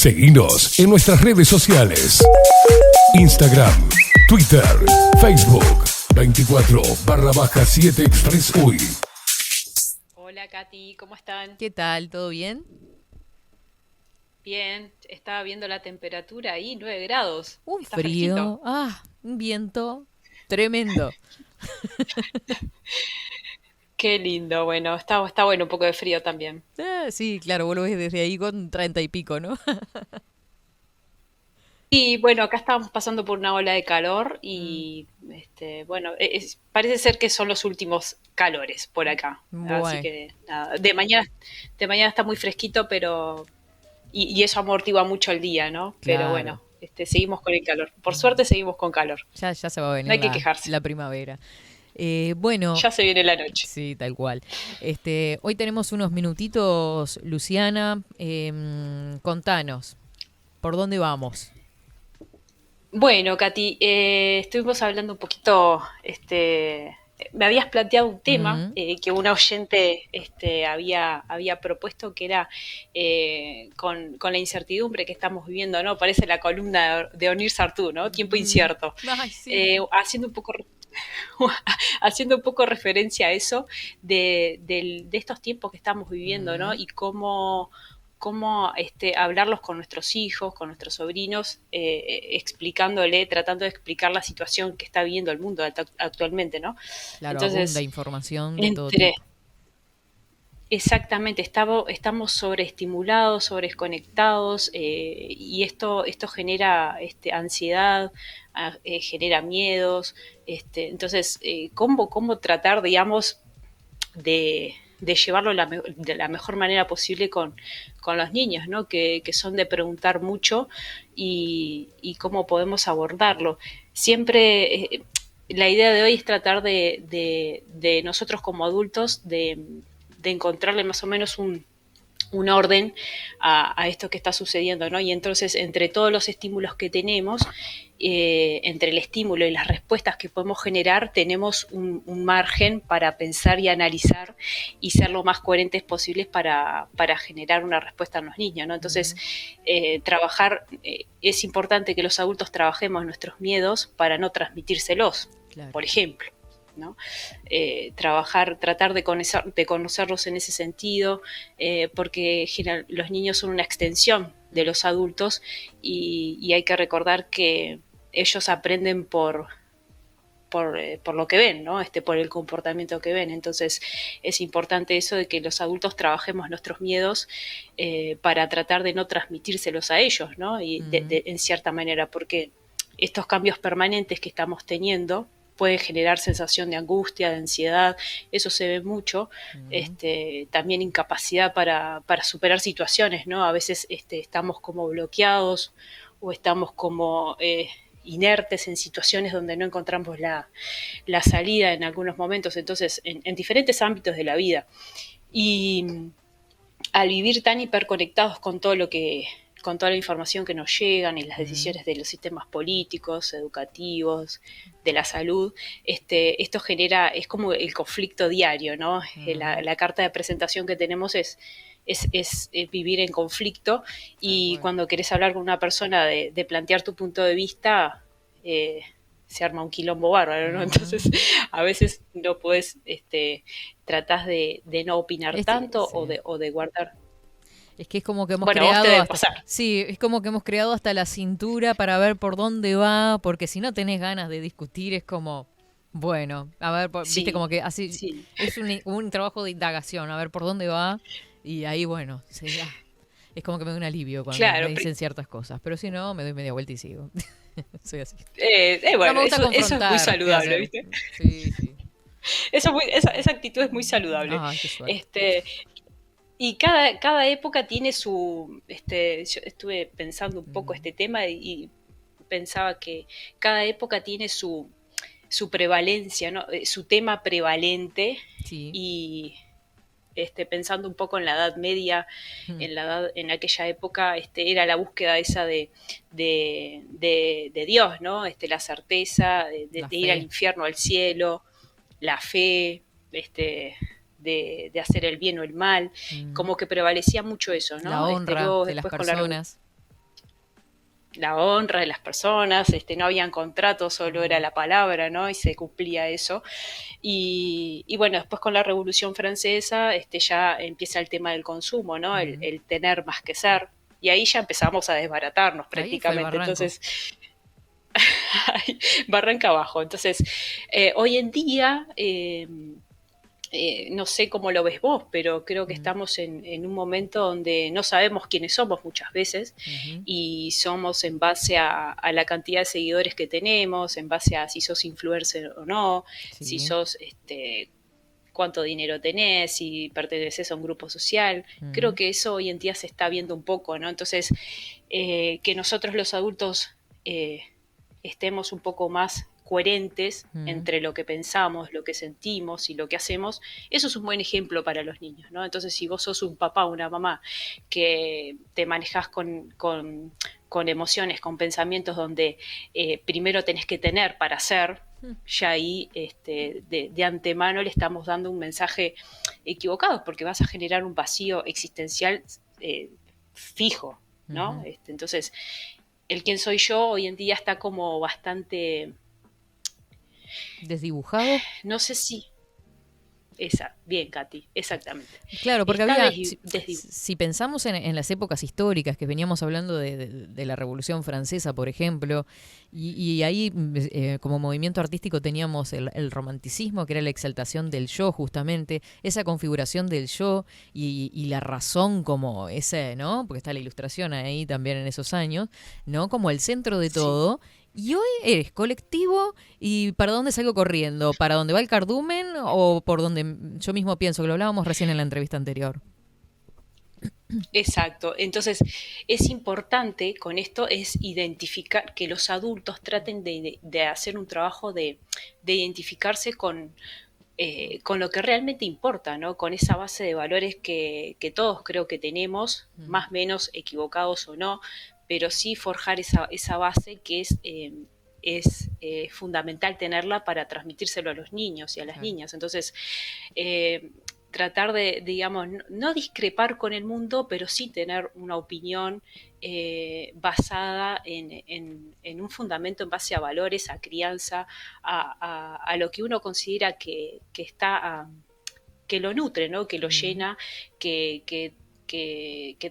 Seguinos en nuestras redes sociales. Instagram, Twitter, Facebook, 24/7 Express UI. Hola Katy, ¿cómo están? ¿Qué tal? ¿Todo bien? Bien, estaba viendo la temperatura ahí, 9 grados. Uy, Está fresquito. frío. Un viento tremendo. Qué lindo, bueno, está bueno un poco de frío también. Sí, claro, vos lo ves desde ahí con 30 y pico, ¿no? Y bueno, acá estamos pasando por una ola de calor Mm, y bueno, parece ser que son los últimos calores por acá. Así Bueno, que nada, de mañana está muy fresquito, pero y eso amortigua mucho el día, ¿no? Pero claro. bueno, seguimos con el calor. Por suerte seguimos con calor. Ya se va a No venir hay que la, quejarse. la primavera. Bueno, Ya se viene la noche. sí, tal cual. Hoy tenemos unos minutitos, Luciana. Contanos, ¿por dónde vamos? Bueno, Katy, estuvimos hablando un poquito, me habías planteado un tema Mm, que una oyente había propuesto que era con la incertidumbre que estamos viviendo, ¿no? Parece la columna de Onir Sartú, ¿no? Tiempo incierto. Ay, sí. Haciendo un poco haciendo un poco referencia a eso de estos tiempos que estamos viviendo, ¿no? Mm, Y cómo hablarlos con nuestros hijos, con nuestros sobrinos, explicándole, tratando de explicar la situación que está viviendo el mundo actualmente, ¿no? claro, abunda Entonces, información de todo entre, tipo. exactamente, estamos sobreestimulados, sobreconectados, y esto genera ansiedad, genera miedos. Entonces, ¿cómo tratar, digamos, de llevarlo de la mejor manera posible con los niños, ¿no? Que son de preguntar mucho y cómo podemos abordarlo? Siempre la idea de hoy es tratar de nosotros como adultos de encontrarle más o menos un orden a esto que está sucediendo, ¿no? Y entonces, entre todos los estímulos que tenemos, entre el estímulo y las respuestas que podemos generar, tenemos un margen para pensar y analizar y ser lo más coherentes posibles para generar una respuesta en los niños, ¿no? Entonces, Mm, es importante que los adultos trabajemos nuestros miedos para no transmitírselos, claro. por ejemplo. ¿No? Tratar de conocerlos en ese sentido, porque los niños son una extensión de los adultos y hay que recordar que ellos aprenden por lo que ven, ¿no? Por el comportamiento que ven. Entonces es importante eso de que los adultos trabajemos nuestros miedos para tratar de no transmitírselos a ellos, ¿no? Y Mm, en cierta manera, porque estos cambios permanentes que estamos teniendo pueden generar sensación de angustia, de ansiedad, eso se ve mucho, mm. también incapacidad para superar situaciones, ¿no? A veces estamos como bloqueados o estamos como inertes en situaciones donde no encontramos la salida en algunos momentos, entonces en diferentes ámbitos de la vida. Y al vivir tan hiperconectados con toda la información que nos llegan y las Mm, decisiones de los sistemas políticos, educativos, de la salud, esto genera, es como el conflicto diario, ¿no? mm, La carta de presentación que tenemos es vivir en conflicto tal y cual. cuando querés hablar con una persona de plantear tu punto de vista, se arma un quilombo bárbaro, ¿no? Mm. Entonces, a veces no puedes, tratás de no opinar tanto Sí. o de guardar. Es que es como que hemos Bueno, a vos te creado debe hasta, pasar. sí, es como que hemos creado hasta la cintura para ver por dónde va, porque si no tenés ganas de discutir es como, bueno, a ver, viste Sí, como que así sí. es un trabajo de indagación, a ver por dónde va y ahí bueno, sí, es como que me da un alivio cuando me Claro, dicen ciertas cosas, pero si no me doy media vuelta y sigo. Soy así. No bueno, me gusta eso es muy confrontar, ¿qué saludable, hacer? ¿viste? Sí, sí. Esa actitud es muy saludable. Ay, qué suerte. Este, y cada época tiene yo estuve pensando un poco Mm, este tema y pensaba que cada época tiene su prevalencia, ¿no? Su tema prevalente sí. y pensando un poco en la Edad Media, Mm, en aquella época, era la búsqueda esa de Dios, ¿no? La certeza la de ir al fe. infierno, al cielo, la fe, de hacer el bien o el mal, Mm, como que prevalecía mucho eso, la ¿no? honra Luego de las después con la personas. la honra de las personas, no habían contratos, solo era la palabra, ¿no? Y se cumplía eso. Y bueno, después con la Revolución Francesa, ya empieza el tema del consumo, ¿no? El tener más que ser. Y ahí ya empezamos a desbaratarnos Ahí fue el prácticamente. barranco. Entonces, barranca abajo. Entonces, hoy en día, no sé cómo lo ves vos, pero creo que estamos en un momento donde no sabemos quiénes somos muchas veces y somos en base a la cantidad de seguidores que tenemos, en base a si sos influencer o no, Sí. si sos cuánto dinero tenés, si perteneces a un grupo social. Creo que eso hoy en día se está viendo un poco, ¿no? Entonces, que nosotros los adultos estemos un poco más coherentes entre lo que pensamos, lo que sentimos y lo que hacemos, eso es un buen ejemplo para los niños, ¿no? Entonces, si vos sos un papá o una mamá que te manejás con emociones, con pensamientos donde primero tenés que tener para hacer, ya ahí de antemano le estamos dando un mensaje equivocado, porque vas a generar un vacío existencial fijo, ¿no? Entonces, el quién soy yo hoy en día está como bastante, ¿Desdibujado? no sé si, bien, Katy, exactamente. Claro, porque Está había, si pensamos en las épocas históricas, que veníamos hablando de la Revolución Francesa, por ejemplo, y ahí como movimiento artístico teníamos el romanticismo, que era la exaltación del yo, justamente, esa configuración del yo y la razón como ese, ¿no? Porque está la ilustración ahí también en esos años, ¿no? Como el centro de todo. Y hoy eres colectivo y ¿para dónde salgo corriendo? ¿Para dónde va el cardumen o por donde yo mismo pienso? Que lo hablábamos recién en la entrevista anterior. Exacto. Entonces, es importante con esto es identificar, que los adultos traten de hacer un trabajo de identificarse con lo que realmente importa, ¿no? Con esa base de valores que todos creo que tenemos, más o menos equivocados o no, pero sí forjar esa base que es fundamental tenerla para transmitírselo a los niños y a las niñas. Entonces, tratar de, digamos, no discrepar con el mundo, pero sí tener una opinión basada en un fundamento en base a valores, a crianza, a lo que uno considera que está, que lo nutre, ¿no? Que lo llena, que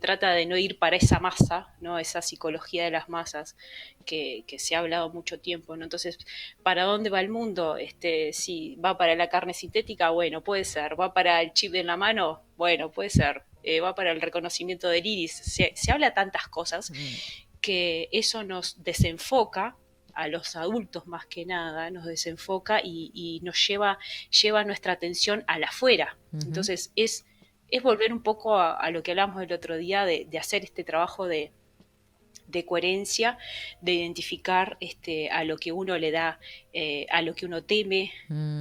trata de no ir para esa masa, ¿no? Esa psicología de las masas que se ha hablado mucho tiempo, ¿no? Entonces, ¿para dónde va el mundo? Si va para la carne sintética, bueno, puede ser. ¿Va para el chip en la mano? Bueno, puede ser. Va para el reconocimiento del iris. Se habla tantas cosas que eso nos desenfoca a los adultos más que nada, nos desenfoca y nos lleva nuestra atención al afuera. Entonces es volver un poco a lo que hablamos el otro día de hacer este trabajo de coherencia, de identificar a lo que uno le da, a lo que uno teme,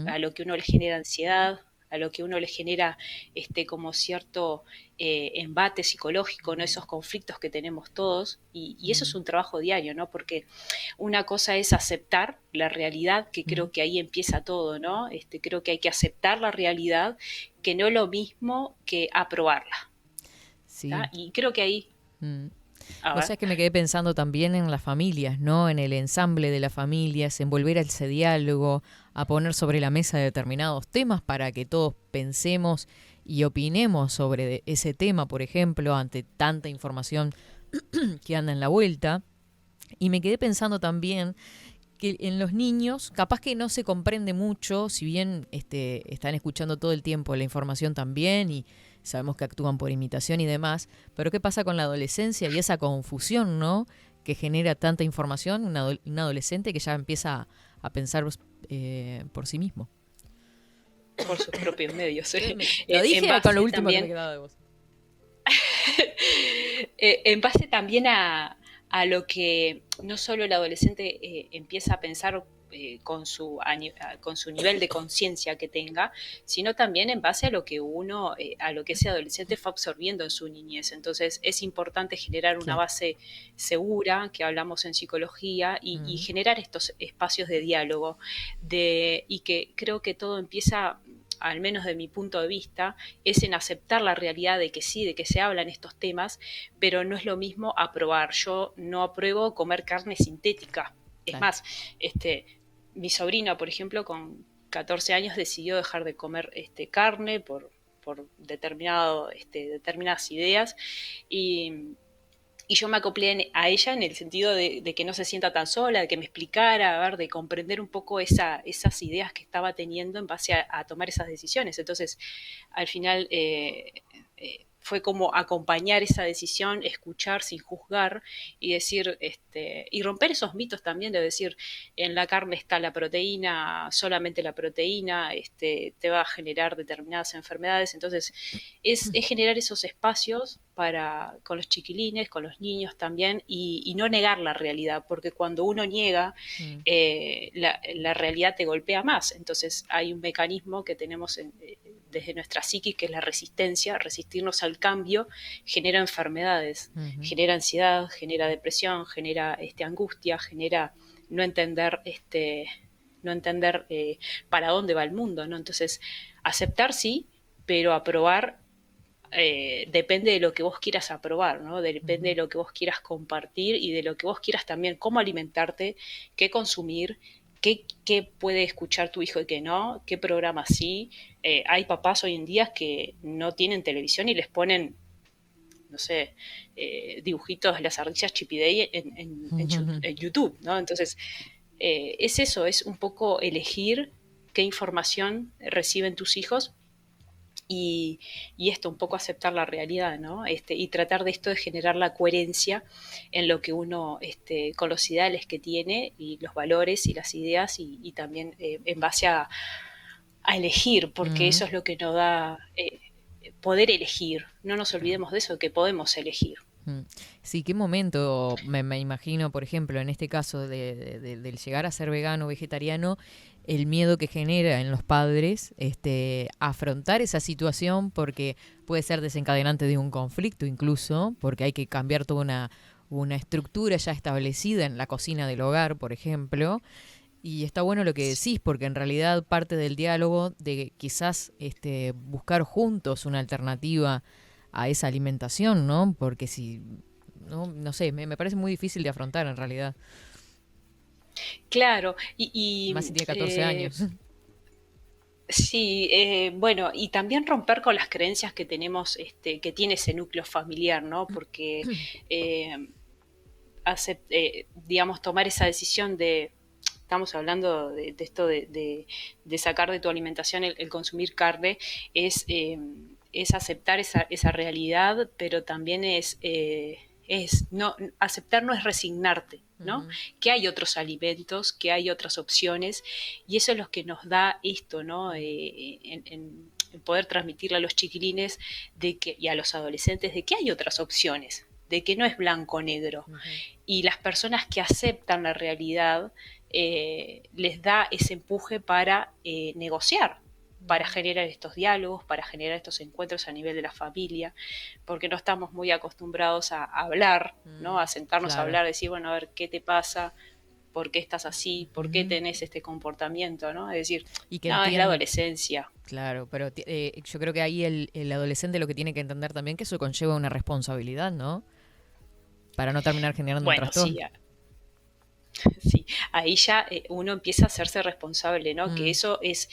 a lo que uno le genera ansiedad, a lo que uno le genera como cierto embate psicológico, ¿no? Esos conflictos que tenemos todos, y eso es un trabajo diario, ¿no? Porque una cosa es aceptar la realidad, que creo que ahí empieza todo, ¿no? Creo que hay que aceptar la realidad, que no es lo mismo que aprobarla. Sí. Y creo que ahí... O sea, es que me quedé pensando también en las familias, ¿no? En el ensamble de las familias, en volver a ese diálogo, a poner sobre la mesa determinados temas para que todos pensemos y opinemos sobre ese tema, por ejemplo, ante tanta información que anda en la vuelta. Y me quedé pensando también que en los niños capaz que no se comprende mucho, si bien están escuchando todo el tiempo la información también y sabemos que actúan por imitación y demás, pero ¿qué pasa con la adolescencia y esa confusión, ¿no? Que genera tanta información, un adolescente que ya empieza a pensar por sí mismo. Por sus propios medios. Lo dije con lo último también, que me quedaba de vos. En base también a lo que no solo el adolescente empieza a pensar con su nivel de conciencia que tenga, sino también en base a lo que a lo que ese adolescente fue absorbiendo en su niñez. Entonces es importante generar una base segura, que hablamos en psicología, y generar estos espacios de diálogo, y que creo que todo empieza al menos de mi punto de vista, es en aceptar la realidad de que sí, de que se hablan estos temas, pero no es lo mismo aprobar. Yo no apruebo comer carne sintética. Es más, mi sobrina, por ejemplo, con 14 años decidió dejar de comer carne por determinadas ideas y yo me acoplé a ella en el sentido de que no se sienta tan sola, de que me explicara, a ver, de comprender un poco esas ideas que estaba teniendo en base a tomar esas decisiones. Entonces, al final fue como acompañar esa decisión, escuchar sin juzgar y decir, y romper esos mitos también de decir, en la carne está la proteína, solamente la proteína, te va a generar determinadas enfermedades. Entonces, es generar esos espacios con los chiquilines, con los niños también, y no negar la realidad, porque cuando uno niega, la realidad te golpea más. Entonces hay un mecanismo que tenemos desde nuestra psiquis, que es la resistencia. Resistirnos al cambio genera enfermedades, genera ansiedad, genera depresión, genera angustia, genera no entender para dónde va el mundo, ¿no? Entonces, aceptar sí, pero aprobar depende de lo que vos quieras aprobar, ¿no? Depende de lo que vos quieras compartir y de lo que vos quieras también, cómo alimentarte, qué consumir, qué puede escuchar tu hijo y qué no, qué programa sí. Hay papás hoy en día que no tienen televisión y les ponen, no sé, dibujitos de las ardillas Chip y Dale en YouTube, ¿no? Entonces, es eso, es un poco elegir qué información reciben tus hijos y esto, un poco aceptar la realidad, ¿no? Y tratar de esto de generar la coherencia en lo que uno, con los ideales que tiene y los valores y las ideas y también en base a elegir, porque eso es lo que nos da poder elegir. No nos olvidemos de eso, que podemos elegir. Sí, qué momento, me imagino, por ejemplo, en este caso del llegar a ser vegano o vegetariano, el miedo que genera en los padres afrontar esa situación, porque puede ser desencadenante de un conflicto incluso, porque hay que cambiar toda una estructura ya establecida en la cocina del hogar, por ejemplo. Y está bueno lo que decís, porque en realidad parte del diálogo de quizás buscar juntos una alternativa a esa alimentación, ¿no? Porque si, no sé, me parece muy difícil de afrontar en realidad. Claro, más si tiene 14 años. Sí, bueno, y también romper con las creencias que tenemos, que tiene ese núcleo familiar, ¿no? Porque, digamos, tomar esa decisión estamos hablando de esto de sacar de tu alimentación el consumir carne, es aceptar esa realidad, pero también no, aceptar no es resignarte, ¿no? Que hay otros alimentos, que hay otras opciones, y eso es lo que nos da esto, ¿no? En poder transmitirle a los chiquilines y a los adolescentes de que hay otras opciones, de que no es blanco o negro. Y las personas que aceptan la realidad les da ese empuje para negociar, para generar estos diálogos, para generar estos encuentros a nivel de la familia, porque no estamos muy acostumbrados a hablar, ¿no? A sentarnos a hablar, decir, bueno, a ver, ¿qué te pasa? ¿Por qué estás así? ¿Por qué tenés este comportamiento? ¿No? Es decir, es la adolescencia. Claro, pero yo creo que ahí el adolescente lo que tiene que entender también que eso conlleva una responsabilidad, ¿no? Para no terminar generando un trastorno. Sí, ahí ya uno empieza a hacerse responsable, ¿no? Que eso es,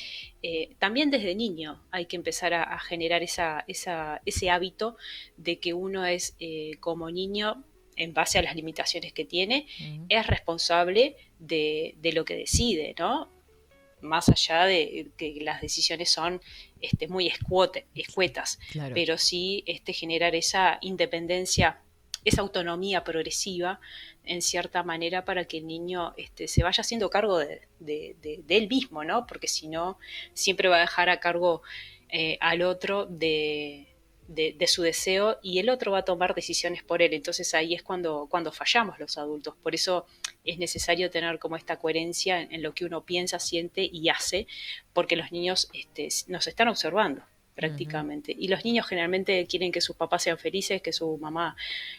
también desde niño hay que empezar a generar ese hábito de que uno es como niño, en base a las limitaciones que tiene, es responsable de lo que decide, ¿no? Más allá de que las decisiones son muy escuetas, claro. Pero sí generar esa independencia, esa autonomía progresiva, en cierta manera, para que el niño se vaya haciendo cargo de él mismo, ¿no? Porque si no, siempre va a dejar a cargo al otro de su deseo, y el otro va a tomar decisiones por él. Entonces ahí es cuando fallamos los adultos. Por eso es necesario tener como esta coherencia en lo que uno piensa, siente y hace, porque los niños nos están observando prácticamente. Y los niños generalmente quieren que sus papás sean felices, que su mamá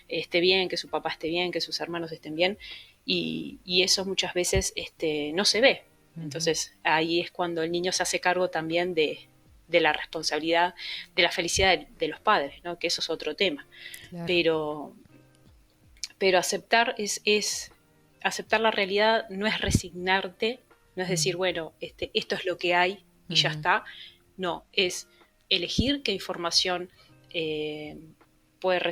esté bien, que su papá esté bien, que sus hermanos estén bien, y eso muchas veces no se ve. Entonces ahí es cuando el niño se hace cargo también de de la responsabilidad, de la felicidad de los padres, ¿no? Que eso es otro tema. Claro. Pero aceptar aceptar la realidad, no es resignarte, no es decir, bueno, esto es lo que hay y ya está. No, es elegir qué información puede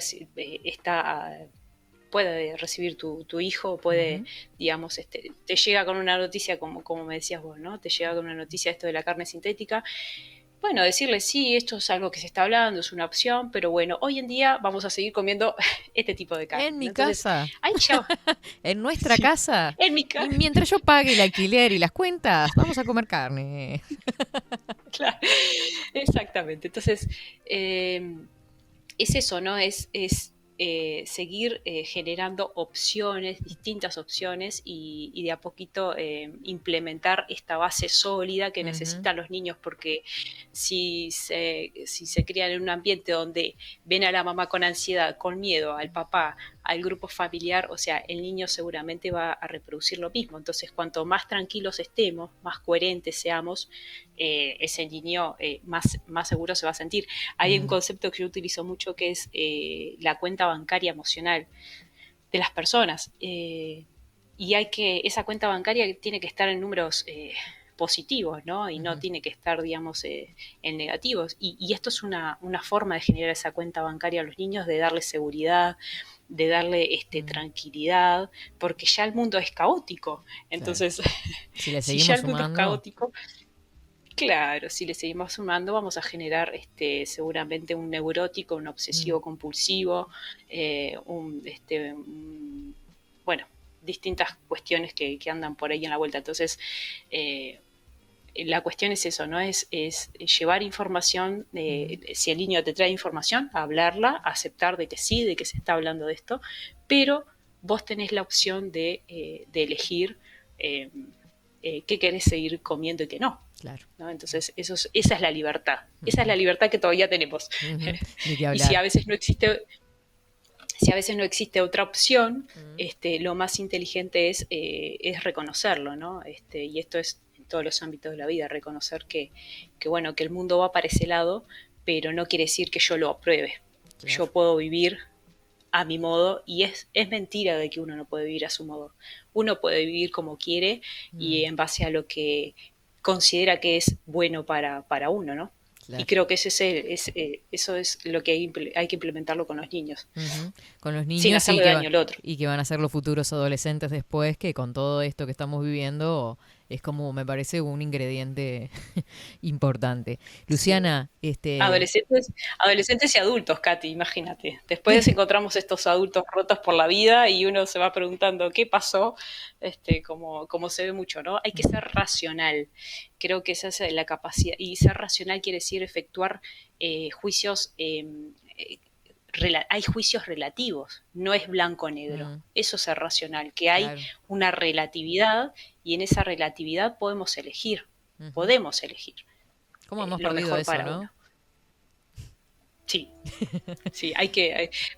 recibir tu hijo, puede, digamos, te llega con una noticia, como me decías vos, ¿no? Te llega con una noticia esto de la carne sintética. Bueno, decirle, sí, esto es algo que se está hablando, es una opción, pero bueno, hoy en día vamos a seguir comiendo este tipo de carne. En mi casa. Ahí ya. En nuestra casa. En mi casa. Y mientras yo pague el alquiler y las cuentas, vamos a comer carne. Claro, exactamente. Entonces, es eso, ¿no? Es seguir generando opciones, distintas opciones y de a poquito implementar esta base sólida que necesitan los niños, porque si se crían en un ambiente donde ven a la mamá con ansiedad, con miedo, al papá, al grupo familiar, o sea, el niño seguramente va a reproducir lo mismo. Entonces, cuanto más tranquilos estemos, más coherentes seamos, ese niño más seguro se va a sentir. Hay un concepto que yo utilizo mucho que es la cuenta bancaria emocional de las personas. Y esa cuenta bancaria tiene que estar en números positivos, ¿no? Y no tiene que estar, digamos, en negativos. Y esto es una forma de generar esa cuenta bancaria a los niños, de darles seguridad, de darle tranquilidad, porque ya el mundo es caótico. Entonces, si ya el mundo es caótico, claro, si le seguimos sumando, vamos a generar seguramente un neurótico, un obsesivo compulsivo, bueno, distintas cuestiones que andan por ahí en la vuelta. Entonces, la cuestión es eso, ¿no? Es llevar información, si el niño te trae información, hablarla, aceptar de que sí, de que se está hablando de esto, pero vos tenés la opción de elegir qué querés seguir comiendo y qué no. Claro. ¿No? Entonces, esa es la libertad. Esa es la libertad que todavía tenemos. Y si a veces no existe otra opción, lo más inteligente es reconocerlo, ¿no? Y esto es en todos los ámbitos de la vida, reconocer que el mundo va para ese lado, pero no quiere decir que yo lo apruebe. Claro. Yo puedo vivir a mi modo, y es mentira de que uno no puede vivir a su modo. Uno puede vivir como quiere y en base a lo que considera que es bueno para uno, ¿no? Claro. Y creo que eso es lo que hay que implementarlo con los niños. Con los niños sin hacerle daño al otro. Y que van a ser los futuros adolescentes después, que con todo esto que estamos viviendo es como, me parece, un ingrediente importante. Luciana, Adolescentes y adultos, Katy, imagínate. Después encontramos estos adultos rotos por la vida y uno se va preguntando qué pasó, como se ve mucho, ¿no? Hay que ser racional. Creo que esa es la capacidad. Y ser racional quiere decir efectuar juicios. Hay juicios relativos, no es blanco-negro. Eso es ser racional, que hay una relatividad y en esa relatividad podemos elegir. Podemos elegir. ¿Cómo hemos perdido eso, no? Uno. Sí,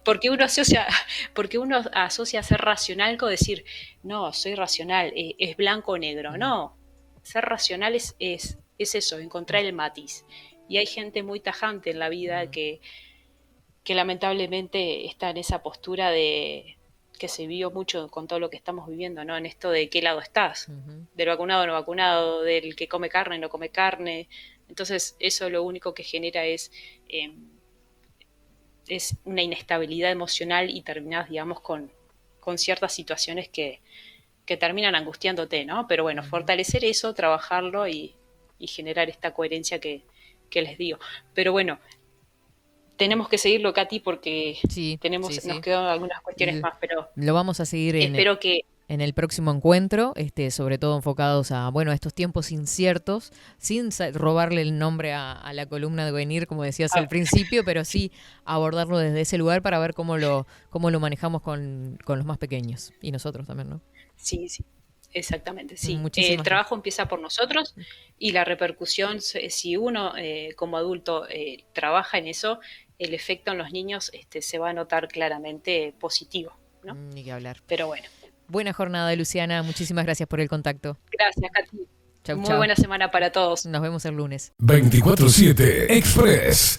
porque uno asocia ser racional con decir, no, soy racional, es blanco o negro. No, ser racional es eso, encontrar el matiz. Y hay gente muy tajante en la vida que lamentablemente está en esa postura de que se vio mucho con todo lo que estamos viviendo, ¿no? En esto de qué lado estás, del vacunado o no vacunado, del que come carne o no come carne. Entonces eso lo único que genera es una inestabilidad emocional y terminás, digamos, con ciertas situaciones que terminan angustiándote, ¿no? Pero bueno, fortalecer eso, trabajarlo y generar esta coherencia que les digo. Pero bueno, tenemos que seguirlo, Katy, porque nos quedan algunas cuestiones más, pero lo vamos a seguir en el próximo encuentro, sobre todo enfocados a estos tiempos inciertos, sin robarle el nombre a la columna de venir, como decías al principio, pero sí abordarlo desde ese lugar para ver cómo lo manejamos con los más pequeños y nosotros también, ¿no? Sí, exactamente, sí. El trabajo empieza por nosotros y la repercusión, si uno como adulto trabaja en eso, el efecto en los niños se va a notar claramente positivo, ¿no? Ni que hablar. Pero bueno. Buena jornada, Luciana. Muchísimas gracias por el contacto. Gracias, Katy. Chau, Muy chau. buena semana para todos. Nos vemos el lunes. 24/7 Express.